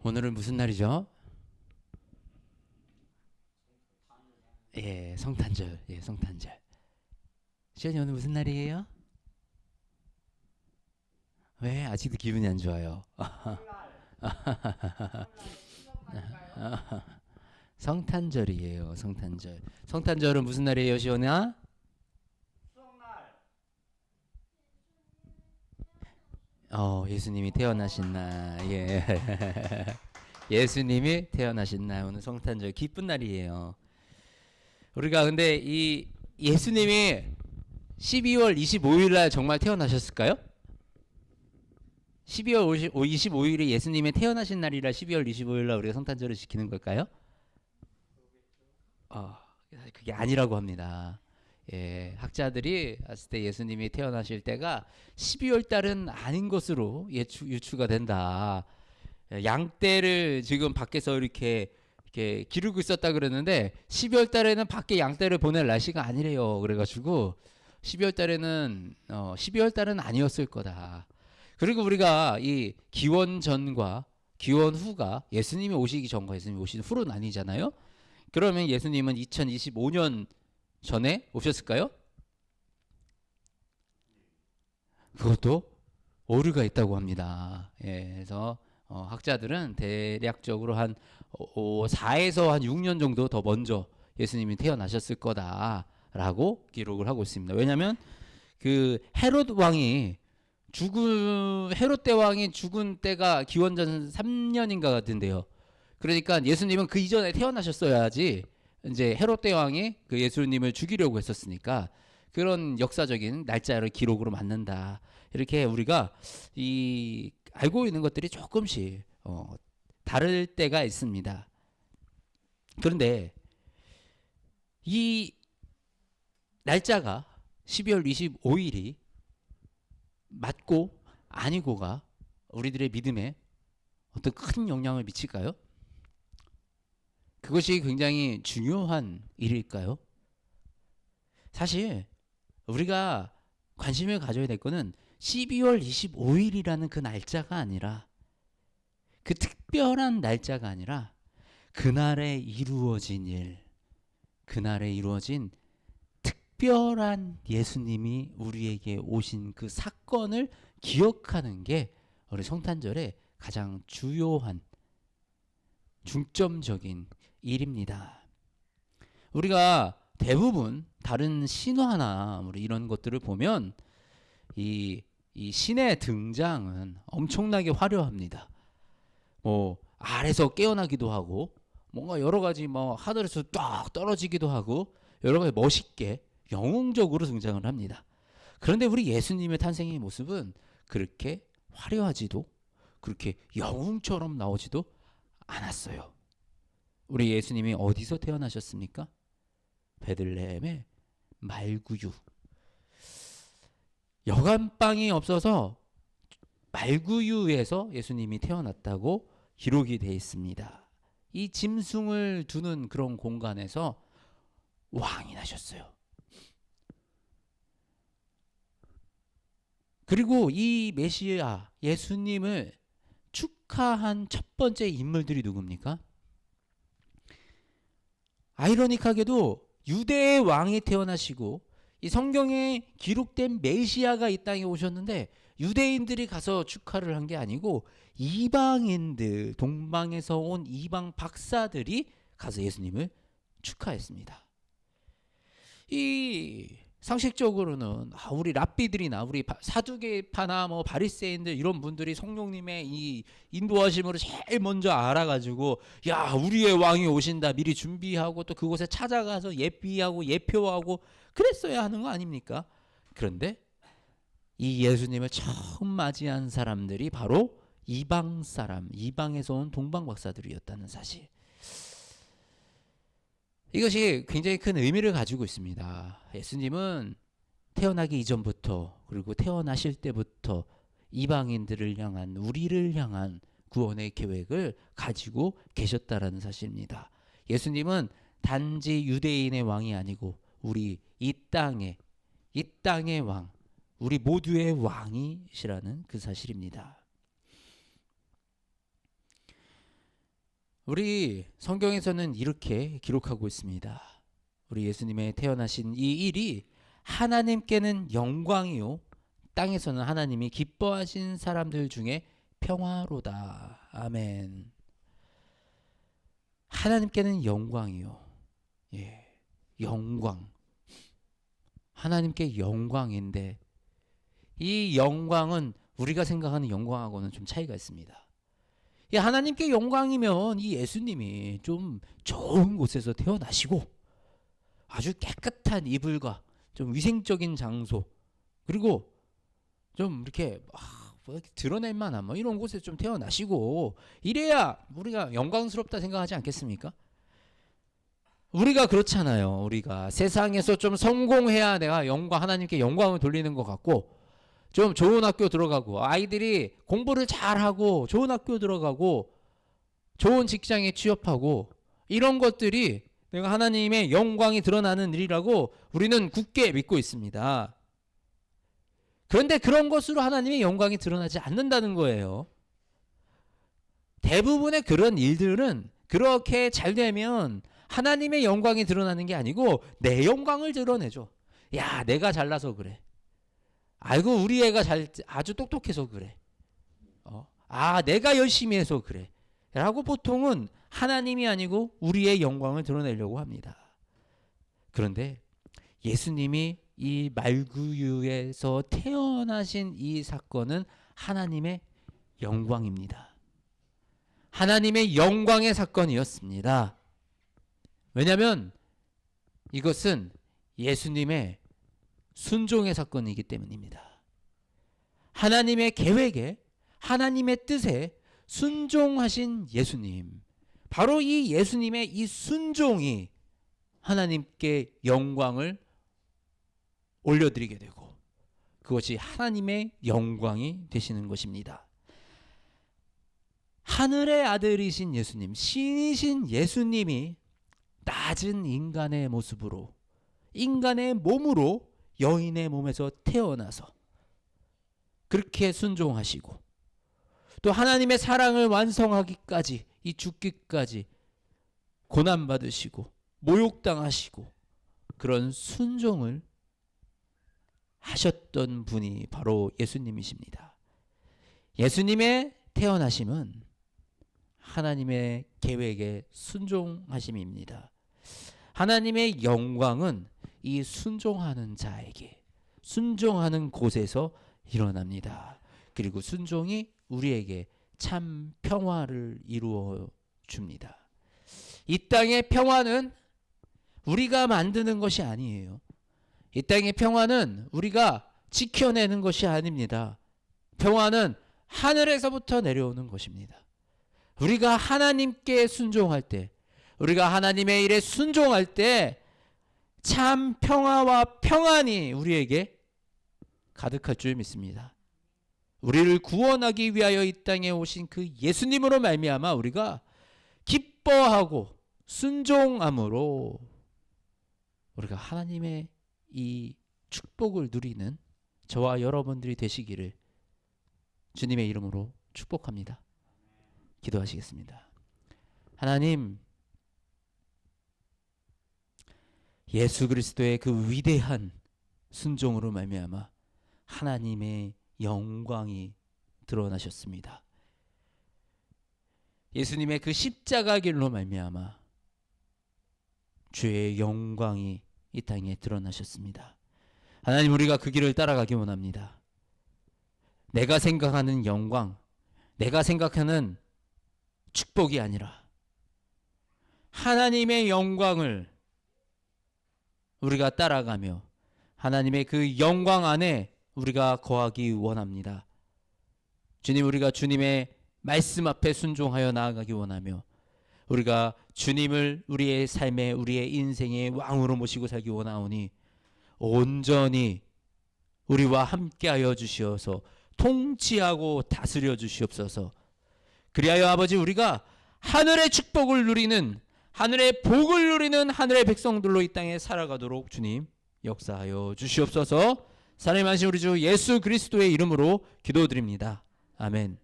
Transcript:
오늘은 무슨 날이죠? 예, 성탄절. 예, 성탄절. 시연이 오늘 무슨 날이에요? 왜 아직도 기분이 안 좋아요? 성탄절이에요, 성탄절. 성탄절은 무슨 날이에요, 시연아? 예수님이 태어나신 날. 예. 예수님이 태어나신 날. 오늘 성탄절 기쁜 날이에요. 우리가 근데 이 예수님이 12월 25일 날 정말 태어나셨을까요? 12월 25일이 예수님의 태어나신 날이라 12월 25일 날 우리가 성탄절을 지키는 걸까요? 어, 그게 아니라고 합니다. 예, 학자들이 봤을 때 예수님이 태어나실 때가 12월 달은 아닌 것으로 유추가 된다. 양떼를 지금 밖에서 이렇게 기르고 있었다 그러는데 12월 달에는 밖에 양떼를 보낼 날씨가 아니래요. 그래가지고 12월 달에는 12월 달은 아니었을 거다. 그리고 우리가 이 기원 전과 기원 후가 예수님이 오시기 전과 예수님이 오신 후로 나뉘잖아요. 그러면 예수님은 2025년 전에 오셨을까요? 그것도 오류가 있다고 합니다. 예, 그래서 학자들은 대략적으로 한 4에서 한 6년 정도 더 먼저 예수님이 태어나셨을 거다라고 기록을 하고 있습니다. 왜냐하면 그 헤롯 대왕이 죽은 때가 기원전 3년인가 같은데요. 그러니까 예수님은 그 이전에 태어나셨어야지 이제 헤롯 대왕이 그 예수님을 죽이려고 했었으니까 그런 역사적인 날짜를 기록으로 맞는다. 이렇게 우리가 이 알고 있는 것들이 조금씩 다를 때가 있습니다. 그런데 이 날짜가 12월 25일이 맞고 아니고가 우리들의 믿음에 어떤 큰 영향을 미칠까요? 그것이 굉장히 중요한 일일까요? 사실 우리가 관심을 가져야 될 거는 12월 25일이라는 그 날짜가 아니라 그 특별한 날짜가 아니라 그날에 이루어진 일, 그날에 이루어진 특별한 예수님이 우리에게 오신 그 사건을 기억하는 게 우리 성탄절의 가장 주요한 중점적인 일입니다. 우리가 대부분 다른 신화나 이런 것들을 보면 이 신의 등장은 엄청나게 화려합니다. 뭐 아래서 깨어나기도 하고 뭔가 여러 가지 뭐 하늘에서 딱 떨어지기도 하고 여러 가지 멋있게 영웅적으로 등장을 합니다. 그런데 우리 예수님의 탄생의 모습은 그렇게 화려하지도 그렇게 영웅처럼 나오지도 않았어요. 우리 예수님이 어디서 태어나셨습니까? 베들레헴의 말구유. 여간빵이 없어서 말구유에서 예수님이 태어났다고 기록이 되어 있습니다. 이 짐승을 두는 그런 공간에서 왕이 나셨어요. 그리고 이 메시아 예수님을 축하한 첫 번째 인물들이 누굽니까? 아이러니하게도 유대의 왕이 태어나시고 이 성경에 기록된 메시아가 이 땅에 오셨는데 유대인들이 가서 축하를 한 게 아니고 이방인들, 동방에서 온 이방 박사들이 가서 예수님을 축하했습니다. 이 상식적으로는 우리 랍비들이나 우리 사두개파나 뭐 바리새인들 이런 분들이 성령님의 이 인도하심으로 제일 먼저 알아가지고 야 우리의 왕이 오신다 미리 준비하고 또 그곳에 찾아가서 예비하고 예표하고 그랬어야 하는 거 아닙니까? 그런데 이 예수님을 처음 맞이한 사람들이 바로 이방 사람, 이방에서 온 동방 박사들이었다는 사실. 이것이 굉장히 큰 의미를 가지고 있습니다. 예수님은 태어나기 이전부터 그리고 태어나실 때부터 이방인들을 향한 우리를 향한 구원의 계획을 가지고 계셨다라는 사실입니다. 예수님은 단지 유대인의 왕이 아니고 우리 이 땅의 왕, 우리 모두의 왕이시라는 그 사실입니다. 우리 성경에서는 이렇게 기록하고 있습니다. 우리 예수님의 태어나신 이 일이 하나님께는 영광이요 땅에서는 하나님이 기뻐하신 사람들 중에 평화로다. 아멘. 하나님께는 영광이요. 예, 영광. 하나님께 영광인데 이 영광은 우리가 생각하는 영광하고는 좀 차이가 있습니다. 이 하나님께 영광이면 이 예수님이 좀 좋은 곳에서 태어나시고 아주 깨끗한 이불과 좀 위생적인 장소 그리고 좀 이렇게 뭐 이렇게 드러낼 만한 뭐 이런 곳에 좀 태어나시고 이래야 우리가 영광스럽다 생각하지 않겠습니까? 우리가 그렇잖아요. 우리가 세상에서 좀 성공해야 내가 하나님께 영광을 돌리는 것 같고 좀 좋은 학교 들어가고 아이들이 공부를 잘하고 좋은 학교 들어가고 좋은 직장에 취업하고 이런 것들이 내가 하나님의 영광이 드러나는 일이라고 우리는 굳게 믿고 있습니다. 그런데 그런 것으로 하나님의 영광이 드러나지 않는다는 거예요. 대부분의 그런 일들은 그렇게 잘 되면 하나님의 영광이 드러나는 게 아니고 내 영광을 드러내죠. 야, 내가 잘나서 그래. 아이고 우리 애가 아주 똑똑해서 그래. 내가 열심히 해서 그래. 라고 보통은 하나님이 아니고 우리의 영광을 드러내려고 합니다. 그런데 예수님이 이 말구유에서 태어나신 이 사건은 하나님의 영광입니다. 하나님의 영광의 사건이었습니다. 왜냐하면 이것은 예수님의 순종의 사건이기 때문입니다. 하나님의 계획에 하나님의 뜻에 순종하신 예수님, 바로 이 예수님의 이 순종이 하나님께 영광을 올려드리게 되고 그것이 하나님의 영광이 되시는 것입니다. 하늘의 아들이신 예수님, 신이신 예수님이 낮은 인간의 모습으로 인간의 몸으로 여인의 몸에서 태어나서 그렇게 순종하시고 또 하나님의 사랑을 완성하기까지 이 죽기까지 고난받으시고 모욕당하시고 그런 순종을 하셨던 분이 바로 예수님이십니다. 예수님의 태어나심은 하나님의 계획에 순종하심입니다. 하나님의 영광은 이 순종하는 자에게 순종하는 곳에서 일어납니다. 그리고 순종이 우리에게 참 평화를 이루어 줍니다. 이 땅의 평화는 우리가 만드는 것이 아니에요. 이 땅의 평화는 우리가 지켜내는 것이 아닙니다. 평화는 하늘에서부터 내려오는 것입니다. 우리가 하나님께 순종할 때, 우리가 하나님의 일에 순종할 때 참 평화와 평안이 우리에게 가득할 줄 믿습니다. 우리를 구원하기 위하여 이 땅에 오신 그 예수님으로 말미암아 우리가 기뻐하고 순종함으로 우리가 하나님의 이 축복을 누리는 저와 여러분들이 되시기를 주님의 이름으로 축복합니다. 기도하시겠습니다. 하나님, 예수 그리스도의 그 위대한 순종으로 말미암아 하나님의 영광이 드러나셨습니다. 예수님의 그 십자가 길로 말미암아 주의 영광이 이 땅에 드러나셨습니다. 하나님, 우리가 그 길을 따라가기 원합니다. 내가 생각하는 영광, 내가 생각하는 축복이 아니라 하나님의 영광을 우리가 따라가며 하나님의 그 영광 안에 우리가 거하기 원합니다. 주님, 우리가 주님의 말씀 앞에 순종하여 나아가기 원하며 우리가 주님을 우리의 삶에 우리의 인생의 왕으로 모시고 살기 원하오니 온전히 우리와 함께하여 주시어서 통치하고 다스려 주시옵소서. 그리하여 아버지, 우리가 하늘의 축복을 누리는, 하늘의 복을 누리는 하늘의 백성들로 이 땅에 살아가도록 주님 역사하여 주시옵소서. 사랑의 만신 우리 주 예수 그리스도의 이름으로 기도드립니다. 아멘.